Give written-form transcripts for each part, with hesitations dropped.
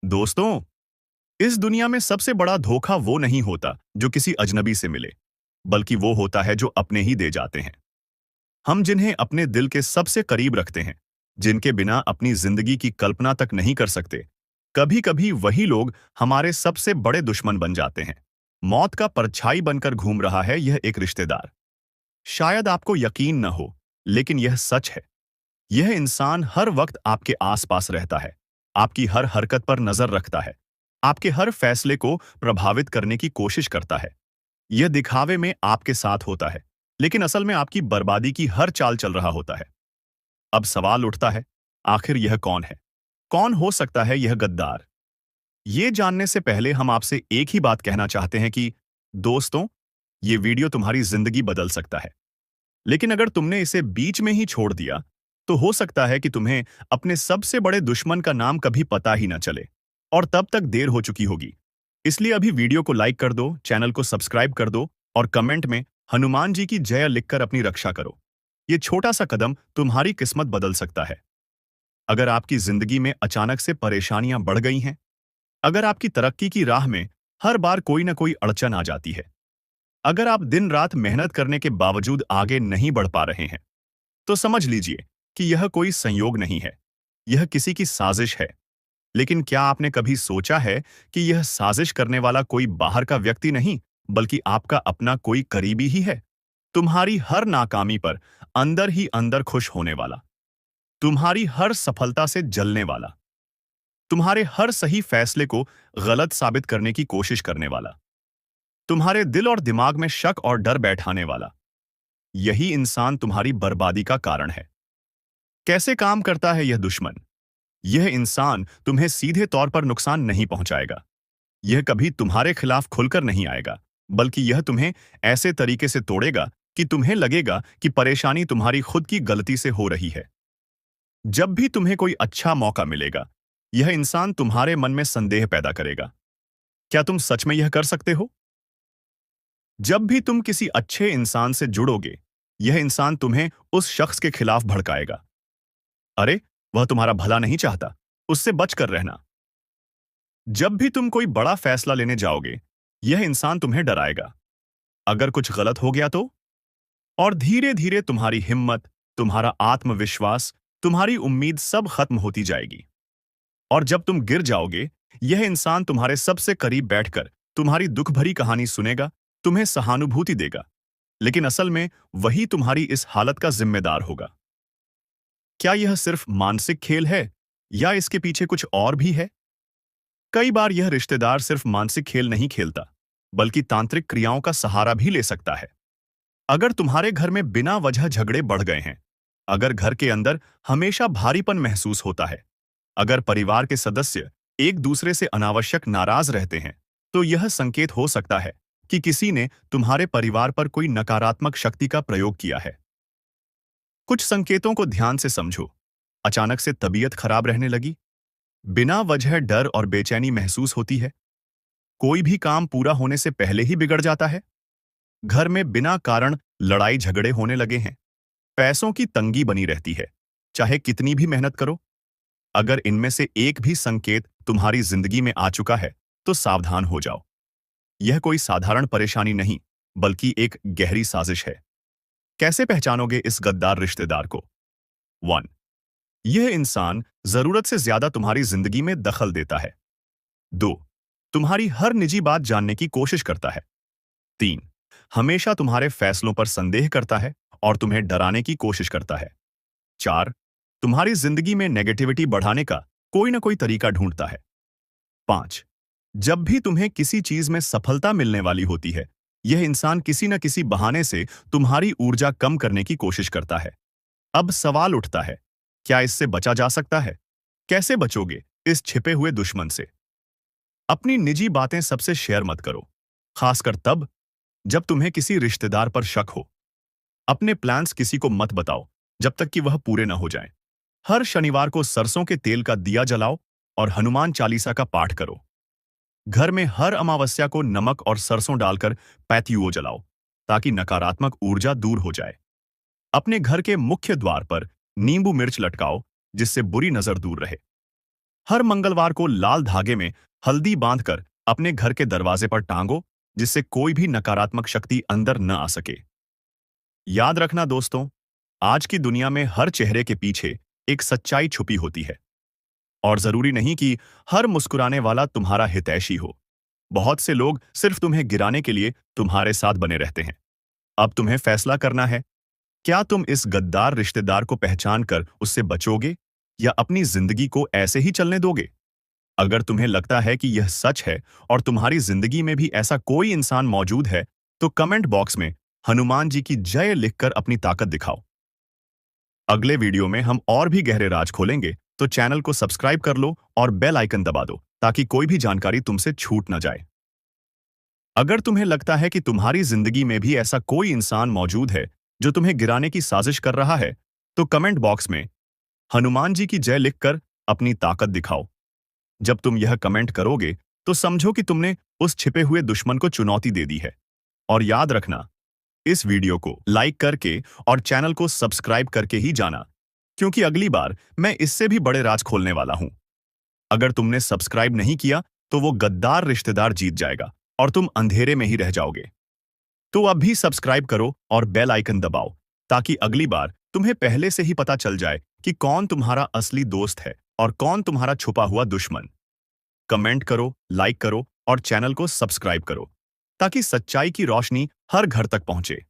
दोस्तों, इस दुनिया में सबसे बड़ा धोखा वो नहीं होता जो किसी अजनबी से मिले, बल्कि वो होता है जो अपने ही दे जाते हैं। हम जिन्हें अपने दिल के सबसे करीब रखते हैं, जिनके बिना अपनी जिंदगी की कल्पना तक नहीं कर सकते, कभी कभी वही लोग हमारे सबसे बड़े दुश्मन बन जाते हैं। मौत का परछाई बनकर घूम रहा है यह एक रिश्तेदार। शायद आपको यकीन न हो, लेकिन यह सच है। यह इंसान हर वक्त आपके आसपास रहता है, आपकी हर हरकत पर नजर रखता है, आपके हर फैसले को प्रभावित करने की कोशिश करता है। यह दिखावे में आपके साथ होता है, लेकिन असल में आपकी बर्बादी की हर चाल चल रहा होता है। अब सवाल उठता है, आखिर यह कौन है? कौन हो सकता है यह गद्दार? ये जानने से पहले हम आपसे एक ही बात कहना चाहते हैं कि दोस्तों, ये वीडियो तुम्हारी जिंदगी बदल सकता है। लेकिन अगर तुमने इसे बीच में ही छोड़ दिया, तो हो सकता है कि तुम्हें अपने सबसे बड़े दुश्मन का नाम कभी पता ही ना चले, और तब तक देर हो चुकी होगी। इसलिए अभी वीडियो को लाइक कर दो, चैनल को सब्सक्राइब कर दो और कमेंट में हनुमान जी की जय लिखकर अपनी रक्षा करो। ये छोटा सा कदम तुम्हारी किस्मत बदल सकता है। अगर आपकी जिंदगी में अचानक से परेशानियां बढ़ गई हैं, अगर आपकी तरक्की की राह में हर बार कोई ना कोई अड़चन आ जाती है, अगर आप दिन रात मेहनत करने के बावजूद आगे नहीं बढ़ पा रहे हैं, तो समझ लीजिए कि यह कोई संयोग नहीं है, यह किसी की साजिश है। लेकिन क्या आपने कभी सोचा है कि यह साजिश करने वाला कोई बाहर का व्यक्ति नहीं, बल्कि आपका अपना कोई करीबी ही है? तुम्हारी हर नाकामी पर अंदर ही अंदर खुश होने वाला, तुम्हारी हर सफलता से जलने वाला, तुम्हारे हर सही फैसले को गलत साबित करने की कोशिश करने वाला, तुम्हारे दिल और दिमाग में शक और डर बैठाने वाला, यही इंसान तुम्हारी बर्बादी का कारण है। कैसे काम करता है यह दुश्मन? यह इंसान तुम्हें सीधे तौर पर नुकसान नहीं पहुंचाएगा। यह कभी तुम्हारे खिलाफ खुलकर नहीं आएगा, बल्कि यह तुम्हें ऐसे तरीके से तोड़ेगा कि तुम्हें लगेगा कि परेशानी तुम्हारी खुद की गलती से हो रही है। जब भी तुम्हें कोई अच्छा मौका मिलेगा, यह इंसान तुम्हारे मन में संदेह पैदा करेगा। क्या तुम सच में यह कर सकते हो? जब भी तुम किसी अच्छे इंसान से जुड़ोगे, यह इंसान तुम्हें उस शख्स के खिलाफ भड़काएगा। अरे, वह तुम्हारा भला नहीं चाहता, उससे बचकर रहना। जब भी तुम कोई बड़ा फैसला लेने जाओगे, यह इंसान तुम्हें डराएगा। अगर कुछ गलत हो गया तो? और धीरे धीरे तुम्हारी हिम्मत, तुम्हारा आत्मविश्वास, तुम्हारी उम्मीद सब खत्म होती जाएगी। और जब तुम गिर जाओगे, यह इंसान तुम्हारे सबसे करीब बैठकर तुम्हारी दुख भरी कहानी सुनेगा, तुम्हें सहानुभूति देगा। लेकिन असल में वही तुम्हारी इस हालत का जिम्मेदार होगा। क्या यह सिर्फ मानसिक खेल है, या इसके पीछे कुछ और भी है? कई बार यह रिश्तेदार सिर्फ मानसिक खेल नहीं खेलता, बल्कि तांत्रिक क्रियाओं का सहारा भी ले सकता है। अगर तुम्हारे घर में बिना वजह झगड़े बढ़ गए हैं, अगर घर के अंदर हमेशा भारीपन महसूस होता है, अगर परिवार के सदस्य एक दूसरे से अनावश्यक नाराज रहते हैं, तो यह संकेत हो सकता है कि किसी ने तुम्हारे परिवार पर कोई नकारात्मक शक्ति का प्रयोग किया है। कुछ संकेतों को ध्यान से समझो। अचानक से तबीयत खराब रहने लगी, बिना वजह डर और बेचैनी महसूस होती है, कोई भी काम पूरा होने से पहले ही बिगड़ जाता है, घर में बिना कारण लड़ाई झगड़े होने लगे हैं, पैसों की तंगी बनी रहती है, चाहे कितनी भी मेहनत करो। अगर इनमें से एक भी संकेत तुम्हारी जिंदगी में आ चुका है, तो सावधान हो जाओ। यह कोई साधारण परेशानी नहीं, बल्कि एक गहरी साजिश है। कैसे पहचानोगे इस गद्दार रिश्तेदार को? 1. यह इंसान जरूरत से ज्यादा तुम्हारी जिंदगी में दखल देता है। 2. तुम्हारी हर निजी बात जानने की कोशिश करता है। 3. हमेशा तुम्हारे फैसलों पर संदेह करता है और तुम्हें डराने की कोशिश करता है। 4. तुम्हारी जिंदगी में नेगेटिविटी बढ़ाने का कोई ना कोई तरीका ढूंढता है। 5. जब भी तुम्हें किसी चीज में सफलता मिलने वाली होती है, यह इंसान किसी न किसी बहाने से तुम्हारी ऊर्जा कम करने की कोशिश करता है। अब सवाल उठता है, क्या इससे बचा जा सकता है? कैसे बचोगे इस छिपे हुए दुश्मन से? अपनी निजी बातें सबसे शेयर मत करो, खासकर तब जब तुम्हें किसी रिश्तेदार पर शक हो। अपने प्लान्स किसी को मत बताओ जब तक कि वह पूरे न हो जाएं। हर शनिवार को सरसों के तेल का दिया जलाओ और हनुमान चालीसा का पाठ करो। घर में हर अमावस्या को नमक और सरसों डालकर पैत्युओ जलाओ, ताकि नकारात्मक ऊर्जा दूर हो जाए। अपने घर के मुख्य द्वार पर नींबू मिर्च लटकाओ, जिससे बुरी नजर दूर रहे। हर मंगलवार को लाल धागे में हल्दी बांधकर अपने घर के दरवाजे पर टांगो, जिससे कोई भी नकारात्मक शक्ति अंदर न आ सके। याद रखना दोस्तों, आज की दुनिया में हर चेहरे के पीछे एक सच्चाई छुपी होती है, और जरूरी नहीं कि हर मुस्कुराने वाला तुम्हारा हितैषी हो। बहुत से लोग सिर्फ तुम्हें गिराने के लिए तुम्हारे साथ बने रहते हैं। अब तुम्हें फैसला करना है, क्या तुम इस गद्दार रिश्तेदार को पहचान कर उससे बचोगे या अपनी जिंदगी को ऐसे ही चलने दोगे? अगर तुम्हें लगता है कि यह सच है और तुम्हारी जिंदगी में भी ऐसा कोई इंसान मौजूद है, तो कमेंट बॉक्स में हनुमान जी की जय लिखकर अपनी ताकत दिखाओ। अगले वीडियो में हम और भी गहरे राज खोलेंगे, तो चैनल को सब्सक्राइब कर लो और बेल आइकन दबा दो ताकि कोई भी जानकारी तुमसे छूट न जाए। अगर तुम्हें लगता है कि तुम्हारी जिंदगी में भी ऐसा कोई इंसान मौजूद है जो तुम्हें गिराने की साजिश कर रहा है, तो कमेंट बॉक्स में हनुमान जी की जय लिखकर अपनी ताकत दिखाओ। जब तुम यह कमेंट करोगे, तो समझो कि तुमने उस छिपे हुए दुश्मन को चुनौती दे दी है। और याद रखना, इस वीडियो को लाइक करके और चैनल को सब्सक्राइब करके ही जाना, क्योंकि अगली बार मैं इससे भी बड़े राज खोलने वाला हूं। अगर तुमने सब्सक्राइब नहीं किया, तो वो गद्दार रिश्तेदार जीत जाएगा और तुम अंधेरे में ही रह जाओगे। तो अब भी सब्सक्राइब करो और बेल आइकन दबाओ, ताकि अगली बार तुम्हें पहले से ही पता चल जाए कि कौन तुम्हारा असली दोस्त है और कौन तुम्हारा छुपा हुआ दुश्मन। कमेंट करो, लाइक करो और चैनल को सब्सक्राइब करो, ताकि सच्चाई की रोशनी हर घर तक पहुंचे।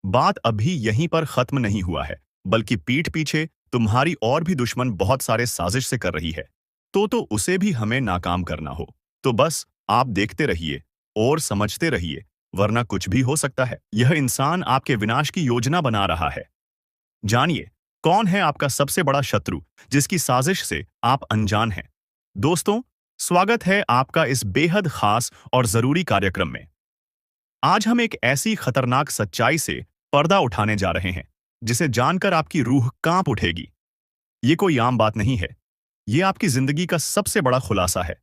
बात अभी यहीं पर खत्म नहीं हुआ है, बल्कि पीठ पीछे तुम्हारी और भी दुश्मन बहुत सारे साजिश से कर रही है। तो उसे भी हमें नाकाम करना हो, तो बस आप देखते रहिए और समझते रहिए, वरना कुछ भी हो सकता है। यह इंसान आपके विनाश की योजना बना रहा है। जानिए, कौन है आपका सबसे बड़ा शत्रु जिसकी साजिश से आप अनजान हैं। दोस्तों, स्वागत है आपका इस बेहद खास और जरूरी कार्यक्रम में। आज हम एक ऐसी खतरनाक सच्चाई से पर्दा उठाने जा रहे हैं, जिसे जानकर आपकी रूह कांप उठेगी। ये कोई आम बात नहीं है, ये आपकी जिंदगी का सबसे बड़ा खुलासा है।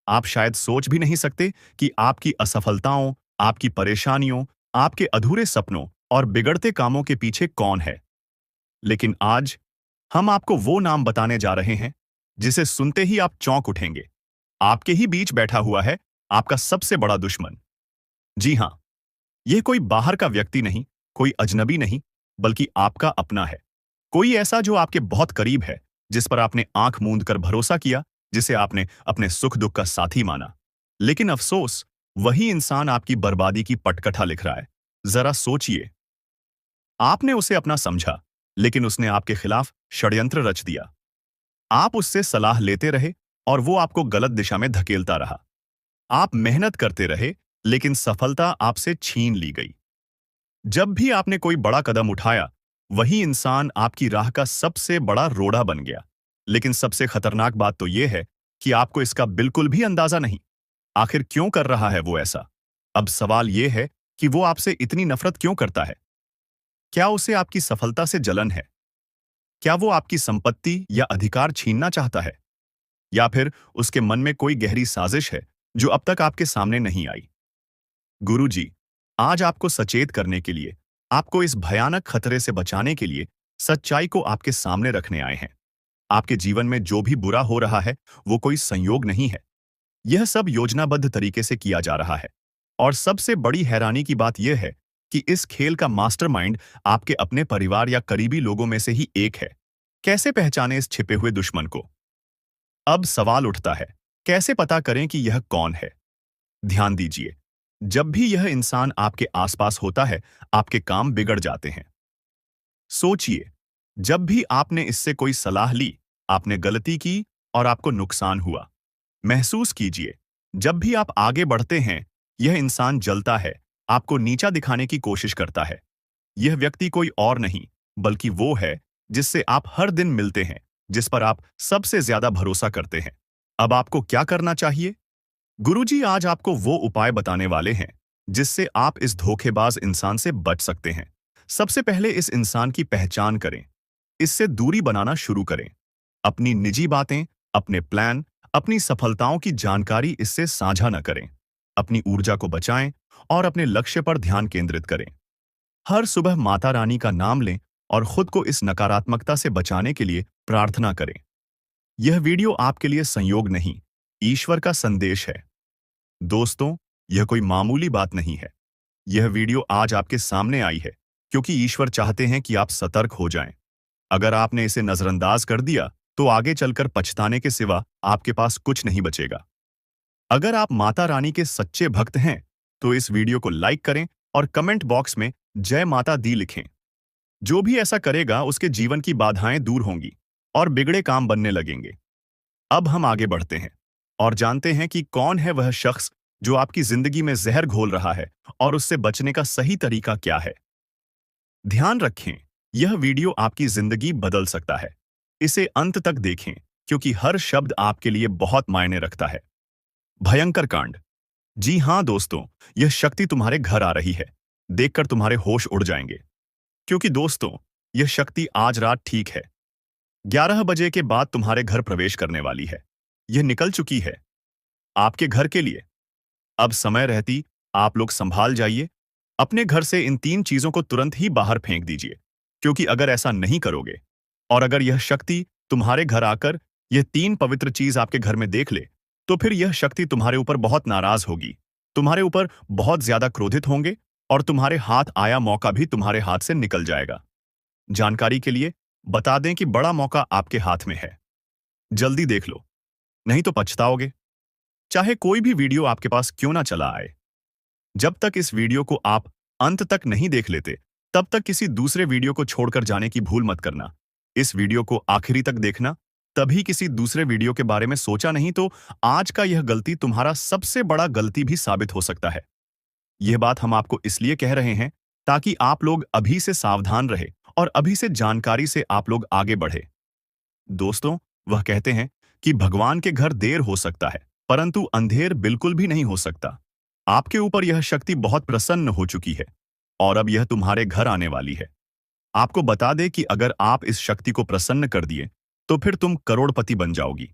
आप शायद सोच भी नहीं सकते कि आपकी असफलताओं, आपकी परेशानियों, आपके अधूरे सपनों और बिगड़ते कामों के पीछे कौन है। लेकिन आज हम आपको वो नाम बताने जा रहे हैं जिसे सुनते ही आप चौंक उठेंगे। आपके ही बीच बैठा हुआ है आपका सबसे बड़ा दुश्मन। जी हां, यह कोई बाहर का व्यक्ति नहीं, कोई अजनबी नहीं, बल्कि आपका अपना है। कोई ऐसा जो आपके बहुत करीब है, जिस पर आपने आंख मूंद कर भरोसा किया, जिसे आपने अपने सुख दुख का साथी माना। लेकिन अफसोस, वही इंसान आपकी बर्बादी की पटकथा लिख रहा है। जरा सोचिए, आपने उसे अपना समझा, लेकिन उसने आपके खिलाफ षड्यंत्र रच दिया। आप उससे सलाह लेते रहे और वो आपको गलत दिशा में धकेलता रहा। आप मेहनत करते रहे, लेकिन सफलता आपसे छीन ली गई। जब भी आपने कोई बड़ा कदम उठाया, वही इंसान आपकी राह का सबसे बड़ा रोड़ा बन गया। लेकिन सबसे खतरनाक बात तो यह है कि आपको इसका बिल्कुल भी अंदाजा नहीं। आखिर क्यों कर रहा है वो ऐसा? अब सवाल यह है कि वो आपसे इतनी नफरत क्यों करता है? क्या उसे आपकी सफलता से जलन है? क्या वो आपकी संपत्ति या अधिकार छीनना चाहता है? या फिर उसके मन में कोई गहरी साजिश है जो अब तक आपके सामने नहीं आई? गुरुजी, आज आपको सचेत करने के लिए, आपको इस भयानक खतरे से बचाने के लिए सच्चाई को आपके सामने रखने आए हैं। आपके जीवन में जो भी बुरा हो रहा है, वो कोई संयोग नहीं है। यह सब योजनाबद्ध तरीके से किया जा रहा है। और सबसे बड़ी हैरानी की बात यह है कि इस खेल का मास्टरमाइंड आपके अपने परिवार या करीबी लोगों में से ही एक है। कैसे पहचाने इस छिपे हुए दुश्मन को? अब सवाल उठता है, कैसे पता करें कि यह कौन है? ध्यान दीजिए, जब भी यह इंसान आपके आसपास होता है, आपके काम बिगड़ जाते हैं। सोचिए, जब भी आपने इससे कोई सलाह ली, आपने गलती की और आपको नुकसान हुआ। महसूस कीजिए, जब भी आप आगे बढ़ते हैं, यह इंसान जलता है, आपको नीचा दिखाने की कोशिश करता है। यह व्यक्ति कोई और नहीं, बल्कि वो है जिससे आप हर दिन मिलते हैं, जिस पर आप सबसे ज्यादा भरोसा करते हैं। अब आपको क्या करना चाहिए? गुरुजी आज आपको वो उपाय बताने वाले हैं जिससे आप इस धोखेबाज इंसान से बच सकते हैं। सबसे पहले इस इंसान की पहचान करें, इससे दूरी बनाना शुरू करें। अपनी निजी बातें, अपने प्लान, अपनी सफलताओं की जानकारी इससे साझा न करें। अपनी ऊर्जा को बचाएं और अपने लक्ष्य पर ध्यान केंद्रित करें। हर सुबह माता रानी का नाम लें और खुद को इस नकारात्मकता से बचाने के लिए प्रार्थना करें। यह वीडियो आपके लिए संयोग नहीं, ईश्वर का संदेश है। दोस्तों, यह कोई मामूली बात नहीं है। यह वीडियो आज आपके सामने आई है क्योंकि ईश्वर चाहते हैं कि आप सतर्क हो जाएं। अगर आपने इसे नजरअंदाज कर दिया तो आगे चलकर पछताने के सिवा आपके पास कुछ नहीं बचेगा। अगर आप माता रानी के सच्चे भक्त हैं तो इस वीडियो को लाइक करें और कमेंट बॉक्स में जय माता दी लिखें। जो भी ऐसा करेगा उसके जीवन की बाधाएं दूर होंगी और बिगड़े काम बनने लगेंगे। अब हम आगे बढ़ते हैं और जानते हैं कि कौन है वह शख्स जो आपकी जिंदगी में जहर घोल रहा है और उससे बचने का सही तरीका क्या है। ध्यान रखें, यह वीडियो आपकी जिंदगी बदल सकता है। इसे अंत तक देखें क्योंकि हर शब्द आपके लिए बहुत मायने रखता है। भयंकर कांड। जी हां दोस्तों, यह शक्ति तुम्हारे घर आ रही है। देखकर तुम्हारे होश उड़ जाएंगे क्योंकि दोस्तों, यह शक्ति आज रात ठीक है 11 बजे के बाद तुम्हारे घर प्रवेश करने वाली है। यह निकल चुकी है आपके घर के लिए। अब समय रहती आप लोग संभाल जाइए। अपने घर से इन 3 चीजों को तुरंत ही बाहर फेंक दीजिए क्योंकि अगर ऐसा नहीं करोगे और अगर यह शक्ति तुम्हारे घर आकर यह 3 पवित्र चीज आपके घर में देख ले तो फिर यह शक्ति तुम्हारे ऊपर बहुत नाराज होगी, तुम्हारे ऊपर बहुत ज्यादा क्रोधित होंगे और तुम्हारे हाथ आया मौका भी तुम्हारे हाथ से निकल जाएगा। जानकारी के लिए बता दें कि बड़ा मौका आपके हाथ में है। जल्दी देख लो, नहीं तो पछताओगे। चाहे कोई भी वीडियो आपके पास क्यों ना चला आए, जब तक इस वीडियो को आप अंत तक नहीं देख लेते तब तक किसी दूसरे वीडियो को छोड़कर जाने की भूल मत करना। इस वीडियो को आखिरी तक देखना, तभी किसी दूसरे वीडियो के बारे में सोचा, नहीं तो आज का यह गलती तुम्हारा सबसे बड़ा गलती भी साबित हो सकता है। यह बात हम आपको इसलिए कह रहे हैं ताकि आप लोग अभी से सावधान रहे और अभी से जानकारी से आप लोग आगे बढ़े। दोस्तों, वह कहते हैं कि भगवान के घर देर हो सकता है परंतु अंधेर बिल्कुल भी नहीं हो सकता। आपके ऊपर यह शक्ति बहुत प्रसन्न हो चुकी है और अब यह तुम्हारे घर आने वाली है। आपको बता दे कि अगर आप इस शक्ति को प्रसन्न कर दिए तो फिर तुम करोड़पति बन जाओगी।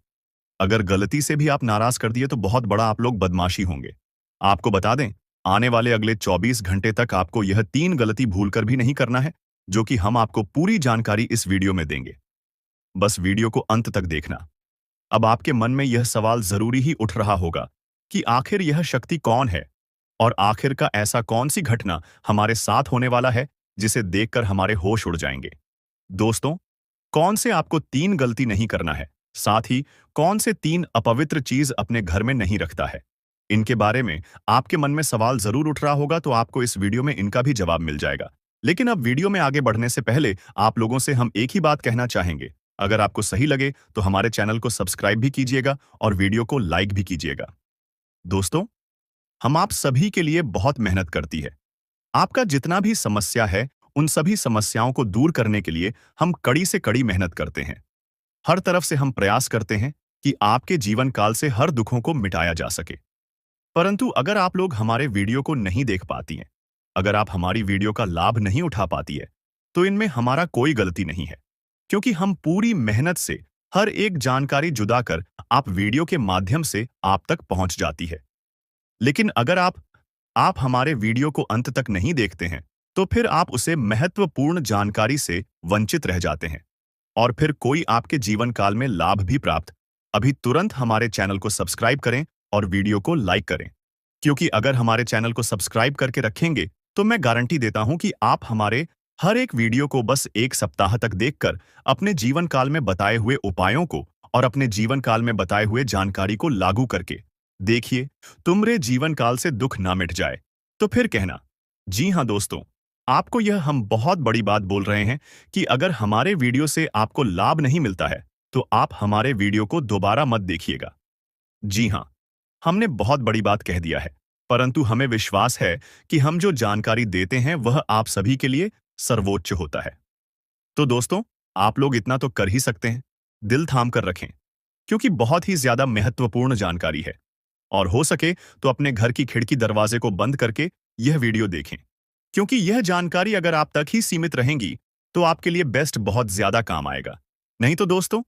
अगर गलती से भी आप नाराज कर दिए तो बहुत बड़ा आप लोग बदमाशी होंगे। आपको बता दें, आने वाले अगले 24 घंटे तक आपको यह 3 गलती भूलकर भी नहीं करना है जो कि हम आपको पूरी जानकारी इस वीडियो में देंगे। बस वीडियो को अंत तक देखना। अब आपके मन में यह सवाल जरूरी ही उठ रहा होगा कि आखिर यह शक्ति कौन है और आखिर का ऐसा कौन सी घटना हमारे साथ होने वाला है जिसे देखकर हमारे होश उड़ जाएंगे। दोस्तों, कौन से आपको 3 गलती नहीं करना है, साथ ही कौन से 3 अपवित्र चीज अपने घर में नहीं रखता है, इनके बारे में आपके मन में सवाल जरूर उठ रहा होगा तो आपको इस वीडियो में इनका भी जवाब मिल जाएगा। लेकिन अब वीडियो में आगे बढ़ने से पहले आप लोगों से हम एक ही बात कहना चाहेंगे, अगर आपको सही लगे तो हमारे चैनल को सब्सक्राइब भी कीजिएगा और वीडियो को लाइक भी कीजिएगा। दोस्तों, हम आप सभी के लिए बहुत मेहनत करती है। आपका जितना भी समस्या है उन सभी समस्याओं को दूर करने के लिए हम कड़ी से कड़ी मेहनत करते हैं। हर तरफ से हम प्रयास करते हैं कि आपके जीवन काल से हर दुखों को मिटाया जा सके। परंतु अगर आप लोग हमारे वीडियो को नहीं देख पाती हैं, अगर आप हमारी वीडियो का लाभ नहीं उठा पाती है, तो इनमें हमारा कोई गलती नहीं है क्योंकि हम पूरी मेहनत से हर एक जानकारी जुदा कर आप वीडियो के माध्यम से आप तक पहुंच जाती है। लेकिन अगर आप हमारे वीडियो को अंत तक नहीं देखते हैं तो फिर आप उसे महत्वपूर्ण जानकारी से वंचित रह जाते हैं और फिर कोई आपके जीवन काल में लाभ भी प्राप्त। अभी तुरंत हमारे चैनल को सब्सक्राइब करें और वीडियो को लाइक करें क्योंकि अगर हमारे चैनल को सब्सक्राइब करके रखेंगे तो मैं गारंटी देता हूं कि आप हमारे हर एक वीडियो को बस 1 सप्ताह तक देखकर अपने जीवन काल में बताए हुए उपायों को और अपने जीवन काल में बताए हुए जानकारी को लागू करके देखिए, तुम्हारे जीवन काल से दुख ना मिट जाए तो फिर कहना। जी हां दोस्तों, आपको यह हम बहुत बड़ी बात बोल रहे हैं कि अगर हमारे वीडियो से आपको लाभ नहीं मिलता है तो आप हमारे वीडियो को दोबारा मत देखिएगा। जी हां, हमने बहुत बड़ी बात कह दिया है, परंतु हमें विश्वास है कि हम जो जानकारी देते हैं वह आप सभी के लिए सर्वोच्च होता है। तो दोस्तों, आप लोग इतना तो कर ही सकते हैं, दिल थाम कर रखें क्योंकि बहुत ही ज्यादा महत्वपूर्ण जानकारी है और हो सके तो अपने घर की खिड़की दरवाजे को बंद करके यह वीडियो देखें क्योंकि यह जानकारी अगर आप तक ही सीमित रहेंगी तो आपके लिए बेस्ट बहुत ज्यादा काम आएगा। नहीं तो दोस्तों,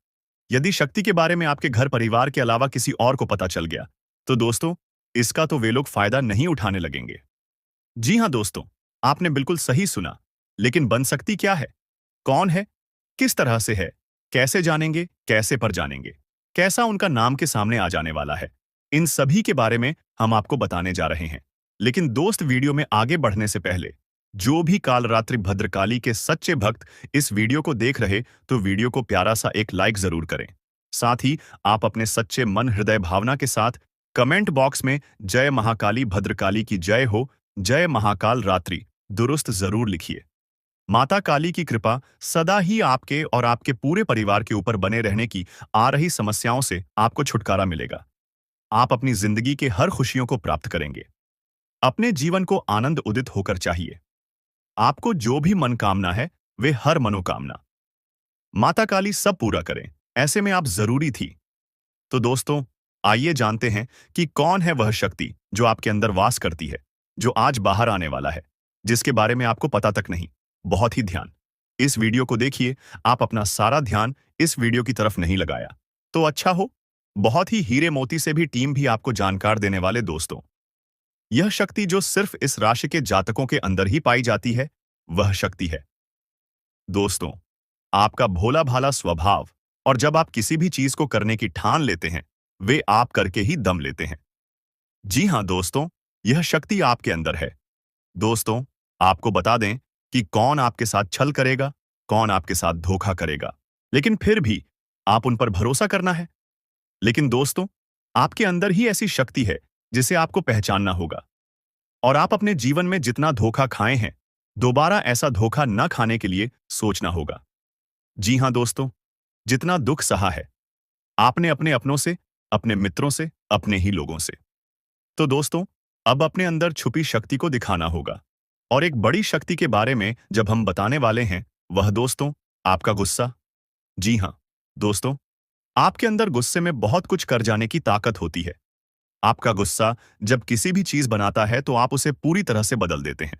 यदि शक्ति के बारे में आपके घर परिवार के अलावा किसी और को पता चल गया तो दोस्तों, इसका तो वे लोग फायदा नहीं उठाने लगेंगे। जी हां दोस्तों, आपने बिल्कुल सही सुना। लेकिन बन सकती क्या है, कौन है, किस तरह से है, कैसे जानेंगे, कैसे पर जानेंगे, कैसा उनका नाम के सामने आ जाने वाला है। इन सभी के बारे में हम आपको बताने जा रहे हैं। लेकिन दोस्त, वीडियो में आगे बढ़ने से पहले जो भी कालरात्रि भद्रकाली के सच्चे भक्त इस वीडियो को देख रहे, तो वीडियो को प्यारा सा एक लाइक जरूर करें। साथ ही आप अपने सच्चे मन हृदय भावना के साथ कमेंट बॉक्स में जय महाकाली भद्रकाली की जय हो, जय महाकाल रात्रि दुरुस्त जरूर लिखिए। माता काली की कृपा सदा ही आपके और आपके पूरे परिवार के ऊपर बने रहने की। आ रही समस्याओं से आपको छुटकारा मिलेगा। आप अपनी जिंदगी के हर खुशियों को प्राप्त करेंगे। अपने जीवन को आनंद उदित होकर चाहिए। आपको जो भी मनोकामना है, वे हर मनोकामना माता काली सब पूरा करें। ऐसे में आप जरूरी थी। तो दोस्तों, आइए जानते हैं कि कौन है वह शक्ति जो आपके अंदर वास करती है, जो आज बाहर आने वाला है, जिसके बारे में आपको पता तक नहीं। बहुत ही ध्यान इस वीडियो को देखिए। आप अपना सारा ध्यान इस वीडियो की तरफ नहीं लगाया तो अच्छा हो। बहुत ही हीरे मोती से भी टीम भी आपको जानकार देने वाले दोस्तों, यह शक्ति जो सिर्फ इस राशि के जातकों के अंदर ही पाई जाती है, वह शक्ति है दोस्तों, आपका भोला भाला स्वभाव। और जब आप किसी भी चीज को करने की ठान लेते हैं, वे आप करके ही दम लेते हैं। जी हां दोस्तों, यह शक्ति आपके अंदर है। दोस्तों, आपको बता दें कि कौन आपके साथ छल करेगा, कौन आपके साथ धोखा करेगा, लेकिन फिर भी आप उन पर भरोसा करना है। लेकिन दोस्तों, आपके अंदर ही ऐसी शक्ति है जिसे आपको पहचानना होगा। और आप अपने जीवन में जितना धोखा खाए हैं, दोबारा ऐसा धोखा न खाने के लिए सोचना होगा। जी हां दोस्तों, जितना दुख सहा है आपने अपने अपनों से, अपने मित्रों से, अपने ही लोगों से, तो दोस्तों अब अपने अंदर छुपी शक्ति को दिखाना होगा। और एक बड़ी शक्ति के बारे में जब हम बताने वाले हैं, वह दोस्तों आपका गुस्सा। जी हां दोस्तों, आपके अंदर गुस्से में बहुत कुछ कर जाने की ताकत होती है। आपका गुस्सा जब किसी भी चीज बनाता है तो आप उसे पूरी तरह से बदल देते हैं।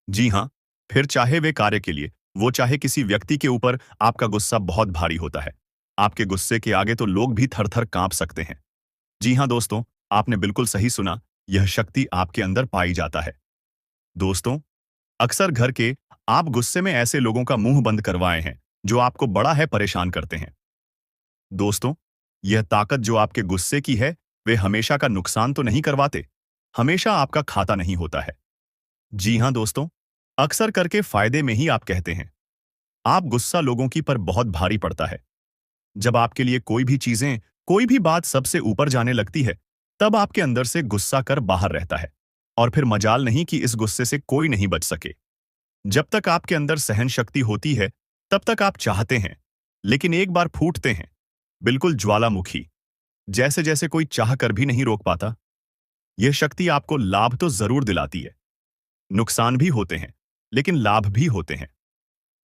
जी हां, फिर चाहे वे कार्य के लिए, वो चाहे किसी व्यक्ति के ऊपर, आपका गुस्सा बहुत भारी होता है। आपके गुस्से के आगे तो लोग भी थर थर कांप सकते हैं। जी हां दोस्तों, आपने बिल्कुल सही सुना, यह शक्ति आपके अंदर पाई जाता है। दोस्तों, अक्सर घर के आप गुस्से में ऐसे लोगों का मुंह बंद करवाए हैं जो आपको बड़ा है परेशान करते हैं। दोस्तों, यह ताकत जो आपके गुस्से की है, वे हमेशा का नुकसान तो नहीं करवाते, हमेशा आपका खाता नहीं होता है। जी हां दोस्तों, अक्सर करके फायदे में ही आप कहते हैं। आप गुस्सा लोगों की पर बहुत भारी पड़ता है। जब आपके लिए कोई भी चीजें, कोई भी बात सबसे ऊपर जाने लगती है, तब आपके अंदर से गुस्सा कर बाहर रहता है। और फिर मजाल नहीं कि इस गुस्से से कोई नहीं बच सके। जब तक आपके अंदर सहन शक्ति होती है, तब तक आप चाहते हैं, लेकिन एक बार फूटते हैं, बिल्कुल ज्वालामुखी, जैसे जैसे कोई चाह कर भी नहीं रोक पाता। यह शक्ति आपको लाभ तो जरूर दिलाती है, नुकसान भी होते हैं, लेकिन लाभ भी होते हैं।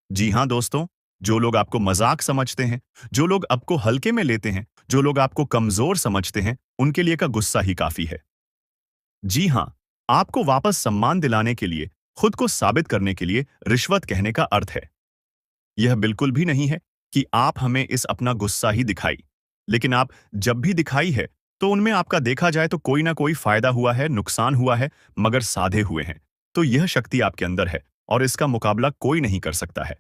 जी हां दोस्तों, जो लोग आपको मजाक समझते हैं, जो लोग आपको हल्के में लेते हैं, जो लोग आपको कमजोर समझते हैं, उनके लिए का गुस्सा ही काफी है। जी हां, आपको वापस सम्मान दिलाने के लिए, खुद को साबित करने के लिए रिश्वत कहने का अर्थ है। यह बिल्कुल भी नहीं है कि आप हमें इस अपना गुस्सा ही दिखाई, लेकिन आप जब भी दिखाई है, तो उनमें आपका देखा जाए तो कोई ना कोई फायदा हुआ है, नुकसान हुआ है, मगर साधे हुए हैं। तो यह शक्ति आपके अंदर है और इसका मुकाबला कोई नहीं कर सकता है।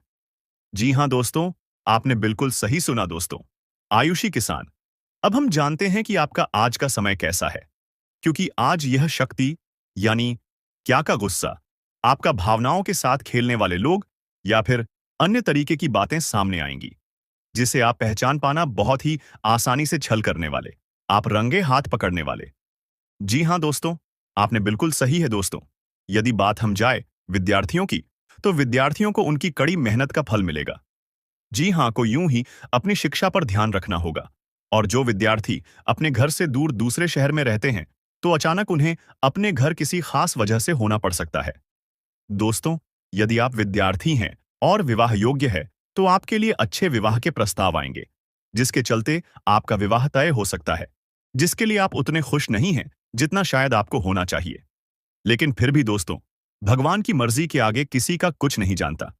जी हां दोस्तों, आपने बिल्कुल सही सुना दोस्तों। आयुषी किसान, अब हम जानते हैं कि आपका आज का समय कैसा है, क्योंकि आज यह शक्ति यानी क्या का गुस्सा, आपका भावनाओं के साथ खेलने वाले लोग या फिर अन्य तरीके की बातें सामने आएंगी, जिसे आप पहचान पाना बहुत ही आसानी से छल करने वाले, आप रंगे हाथ पकड़ने वाले। जी हां दोस्तों, आपने बिल्कुल सही है दोस्तों। यदि बात हम जाए विद्यार्थियों की, तो विद्यार्थियों को उनकी कड़ी मेहनत का फल मिलेगा। जी हां, को यूं ही अपनी शिक्षा पर ध्यान रखना होगा। और जो विद्यार्थी अपने घर से दूर दूसरे शहर में रहते हैं, तो अचानक उन्हें अपने घर किसी खास वजह से होना पड़ सकता है। दोस्तों, यदि आप विद्यार्थी हैं और विवाह योग्य है, तो आपके लिए अच्छे विवाह के प्रस्ताव आएंगे, जिसके चलते आपका विवाह तय हो सकता है, जिसके लिए आप उतने खुश नहीं हैं जितना शायद आपको होना चाहिए। लेकिन फिर भी दोस्तों, भगवान की मर्जी के आगे किसी का कुछ नहीं जानता।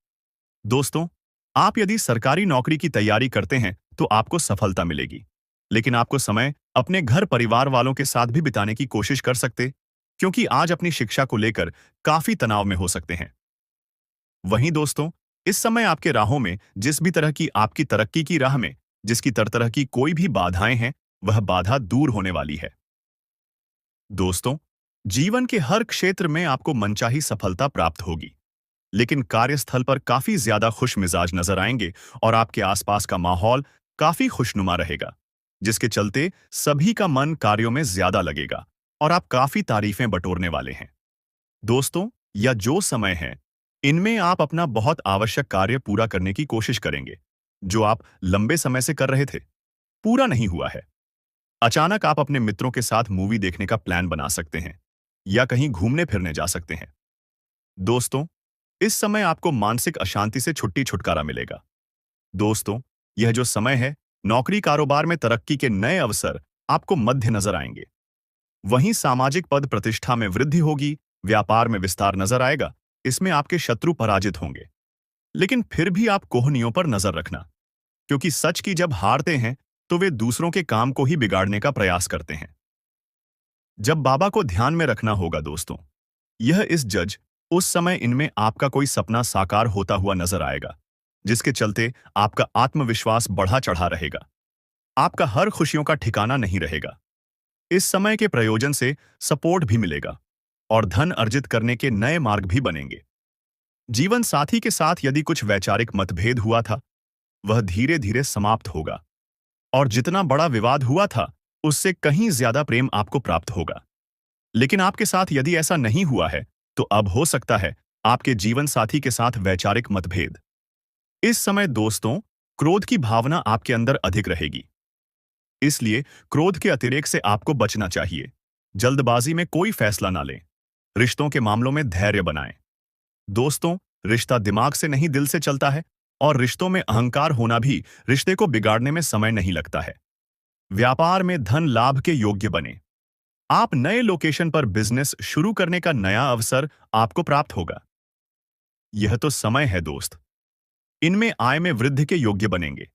दोस्तों, आप यदि सरकारी नौकरी की तैयारी करते हैं, तो आपको सफलता मिलेगी, लेकिन आपको समय अपने घर परिवार वालों के साथ भी बिताने की कोशिश कर सकते, क्योंकि आज अपनी शिक्षा को लेकर काफी तनाव में हो सकते हैं। वहीं दोस्तों, इस समय आपके राहों में जिस भी तरह की आपकी तरक्की की राह में जिसकी तरह की कोई भी बाधाएं हैं, वह बाधा दूर होने वाली है। दोस्तों, जीवन के हर क्षेत्र में आपको मनचाही सफलता प्राप्त होगी, लेकिन कार्यस्थल पर काफी ज्यादा खुश मिजाज नजर आएंगे और आपके आसपास का माहौल काफी खुशनुमा रहेगा, जिसके चलते सभी का मन कार्यों में ज्यादा लगेगा और आप काफी तारीफें बटोरने वाले हैं। दोस्तों, या जो समय है, इनमें आप अपना बहुत आवश्यक कार्य पूरा करने की कोशिश करेंगे, जो आप लंबे समय से कर रहे थे, पूरा नहीं हुआ है। अचानक आप अपने मित्रों के साथ मूवी देखने का प्लान बना सकते हैं या कहीं घूमने फिरने जा सकते हैं। दोस्तों, इस समय आपको मानसिक अशांति से छुटकारा मिलेगा। दोस्तों, यह जो समय है, नौकरी कारोबार में तरक्की के नए अवसर आपको मध्य नजर आएंगे। वहीं सामाजिक पद प्रतिष्ठा में वृद्धि होगी, व्यापार में विस्तार नजर आएगा, इसमें आपके शत्रु पराजित होंगे। लेकिन फिर भी आप कोहनियों पर नजर रखना, क्योंकि सच की जब हारते हैं तो वे दूसरों के काम को ही बिगाड़ने का प्रयास करते हैं। जब बाबा को ध्यान में रखना होगा दोस्तों, यह इस जज उस समय इनमें आपका कोई सपना साकार होता हुआ नजर आएगा, जिसके चलते आपका आत्मविश्वास बढ़ा चढ़ा रहेगा। आपका हर खुशियों का ठिकाना नहीं रहेगा। इस समय के प्रयोजन से सपोर्ट भी मिलेगा और धन अर्जित करने के नए मार्ग भी बनेंगे। जीवन साथी के साथ यदि कुछ वैचारिक मतभेद हुआ था, वह धीरे धीरे समाप्त होगा और जितना बड़ा विवाद हुआ था, उससे कहीं ज्यादा प्रेम आपको प्राप्त होगा। लेकिन आपके साथ यदि ऐसा नहीं हुआ है, तो अब हो सकता है आपके जीवन साथी के साथ वैचारिक मतभेद। इस समय दोस्तों, क्रोध की भावना आपके अंदर अधिक रहेगी, इसलिए क्रोध के अतिरेक से आपको बचना चाहिए। जल्दबाजी में कोई फैसला ना लें। रिश्तों के मामलों में धैर्य बनाएं। दोस्तों, रिश्ता दिमाग से नहीं दिल से चलता है और रिश्तों में अहंकार होना भी रिश्ते को बिगाड़ने में समय नहीं लगता है। व्यापार में धन लाभ के योग्य बने। आप नए लोकेशन पर बिजनेस शुरू करने का नया अवसर आपको प्राप्त होगा। यह तो समय है दोस्त, इनमें आय में वृद्धि के योग्य बनेंगे।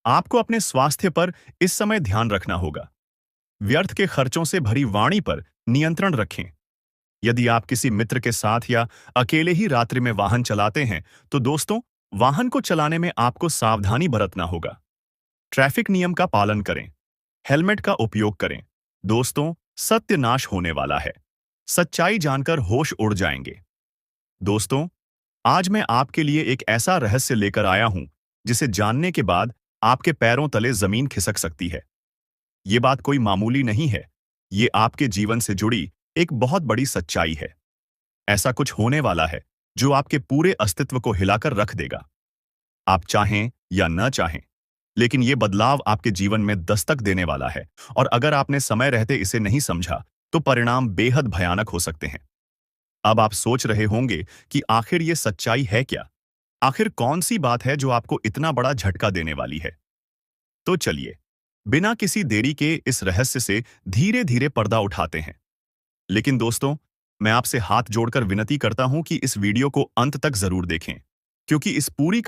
आपको अपने स्वास्थ्य पर इस समय ध्यान रखना होगा। व्यर्थ के खर्चों से भरी वाणी पर नियंत्रण रखें। यदि आप किसी मित्र के साथ या अकेले ही रात्रि में वाहन चलाते हैं, तो दोस्तों, वाहन को चलाने में आपको सावधानी बरतना होगा। ट्रैफिक नियम का पालन करें। हेलमेट का उपयोग करें। दोस्तों, सत्यानाश होने वाला है। सच्चाई जानकर होश उड़ जाएंगे। दोस्तों, आज मैं आपके लिए एक ऐसा रहस्य लेकर आया हूं, जिसे जानने के बाद आपके पैरों तले जमीन खिसक सकती है। ये बात कोई मामूली नहीं है। ये आपके जीवन से जुड़ी एक बहुत बड़ी सच्चाई है। ऐसा कुछ होने वाला है जो आपके पूरे अस्तित्व को हिलाकर रख देगा। आप चाहें या न चाहें, लेकिन ये बदलाव आपके जीवन में दस्तक देने वाला है, और अगर आपने समय रहते इसे नहीं समझा, तो परिणाम बेहद भयानक हो सकते हैं। अब आप सोच रहे होंगे कि आखिर ये सच्चाई है क्या? आखिर कौन सी बात है जो आपको इतना बड़ा झटका देने वाली है? तो चलिए, बिना किसी देरी के इस रहस्य से धीरे धीरे पर्दा उठाते हैं। लेकिन दोस्तों, मैं आपसे हाथ जोड़कर विनती करता हूं कि इस वीडियो को अंत तक जरूर देखें, क्योंकि इस पूरी